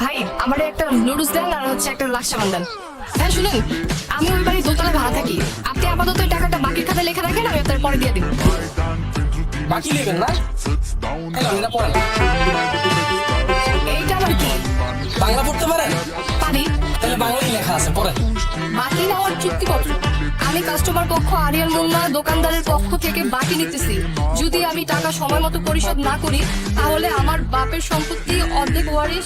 ভাই আমার একটা নুডলস দেন আর হচ্ছে একটা লাচ্ছা দেন। হ্যাঁ শুনুন, আমি ওই বাড়ি দোতলা ভাড়া থাকি। আপনি আপাতত এই টাকাটা বাকির খাতায় লেখা রাখেন, আমি আপনার পরে দিয়ে দিব। বাকি নেবেন না? হ্যালো, এটা পড়েন। এইটা আবার কি? বাংলা পড়তে পারেন? পারি। তাহলে বাংলায় লেখা আছে, পড়েন। বাকি নেওয়ার চুক্তিপত্র। আমি কাস্টমার পক্ষ আরিয়ান মুন্না দোকানদারের পক্ষ থেকে বাকি নিতেছি। যদি আমি টাকা সময় মতো পরিশোধ না করি তাহলে আমার বাপের সম্পত্তি অর্ধেক ওয়ারিশ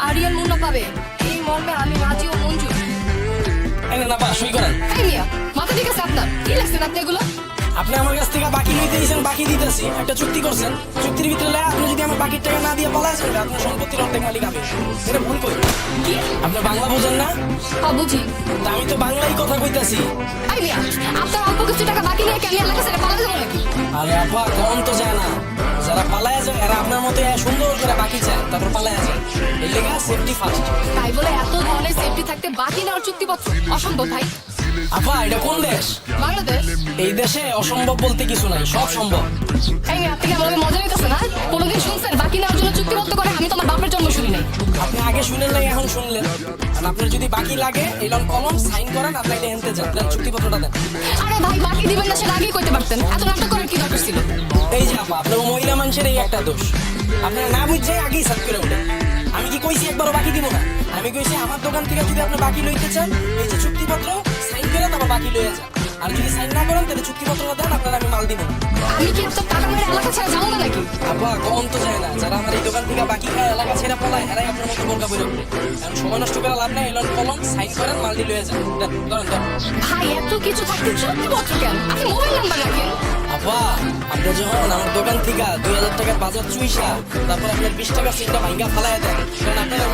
আরিয়ান মুন্না পাবে। এই মর্মে আমি রাজি ও মঞ্জুর। এনে না, সই করেন। এই মিয়া, মাথা ঠিক আছে আপনার? কি লিখছেন আপনি এগুলো? আপনি আমার কাছ থেকে বাকি নিতে দিয়েছেন, বাকি দিতেছি। একটা চুক্তি করছেন, চুক্তির ভিতরে আপনি যদি আমার বাকির টাকা না দিয়ে পলায় যান, আপনার সম্পত্তির অর্ধেক মালিক আমি। এটা ভুল করি। কি? আপনি বাংলা বোঝেন না? বুঝি। তা আমি তো বাংলাই কথা কইতাছি। এই মিয়া, আপনার অল্প কিছু টাকা বাকি নিয়ে কি আমি এলাকা ছেড়ে পালা যাবো নাকি? আরে আপা, কম তো যায় না। যারা পালায়া যায় এরা আপনার মতো সুন্দর করে বাকি চায়, তারপর পালায়া যায়। এই লেগা সেফটি ফার্স্ট। তাই বলে এত ধরনের সেফটি থাকতে বাকি নেওয়ার চুক্তিপত্র অসম্ভব ভাই। আপা, এটা কোন দেশ? বাংলাদেশ। এই দেশে অসম্ভব বলতে কিছু নাই, সব সম্ভব। এই মিয়া, আপনি কি আমাকে মজা নিতেছেন? না কোনোদিন শুনছেন বাকি নেওয়ার জন্য চুক্তিবদ্ধ করে? আমি তোমার বাপের জন্ম শুনি নাই। আপনি আগে শুনেন নাই, এখন শুনলেন। আর আপনার যদি বাকি লাগে এলন কলম সাইন করেন, আপনি এটা এনতে যান, দেন চুক্তিপত্রটা দেন। আরে ভাই, বাকি দিবেন না সেটা আগেই করতে পারতেন। এত নাটক করার কি দরকার ছিল? এই যে আপা, আপনার মহিলা মানুষের এই একটা দোষ। আপনারা না বুঝছে আগেই সাত করে ওঠেন। আমি কি কইছি একবারও বাকি দিব না? আমি কইছি আমার দোকান থেকে যদি আপনি বাকি লইতে চান, এই যে চুক্তিপত্র সাইন করে তারপর বাকি লইয়া যান। আর যদি সাইন না করেন তাহলে চুক্তিপত্রটা দেন, আপনারা আমি মাল দিব না। আমি কি আপনার টাকা মেরে এলাকা ছেড়ে যাবো না নাকি? আপা, কম তো যায় না। যারা আমার এই দোকান থেকে বাকি খায় এলাকা ছেড়ে পলায়, এরাই আপনার মতো বোরকা বইরে উঠবে। কারণ সময় নষ্ট করে লাভ নাই, এলন কলম সাইন করেন, মাল দিয়ে লইয়া যান। দেন, ধরেন ধরেন। ভাই এত কিছু থাকতে চুক্তিপত্র কেন? আপনি মোবাইল নাম্বার রাখেন। আপা, আপনি যখন আমার দোকান থেকে 2000 টাকার বাজার চুইসা তারপর আপনার 20 টাকার সিটটা ভাঙ্গা ফালাইয়া দেন, কারণ আপনারা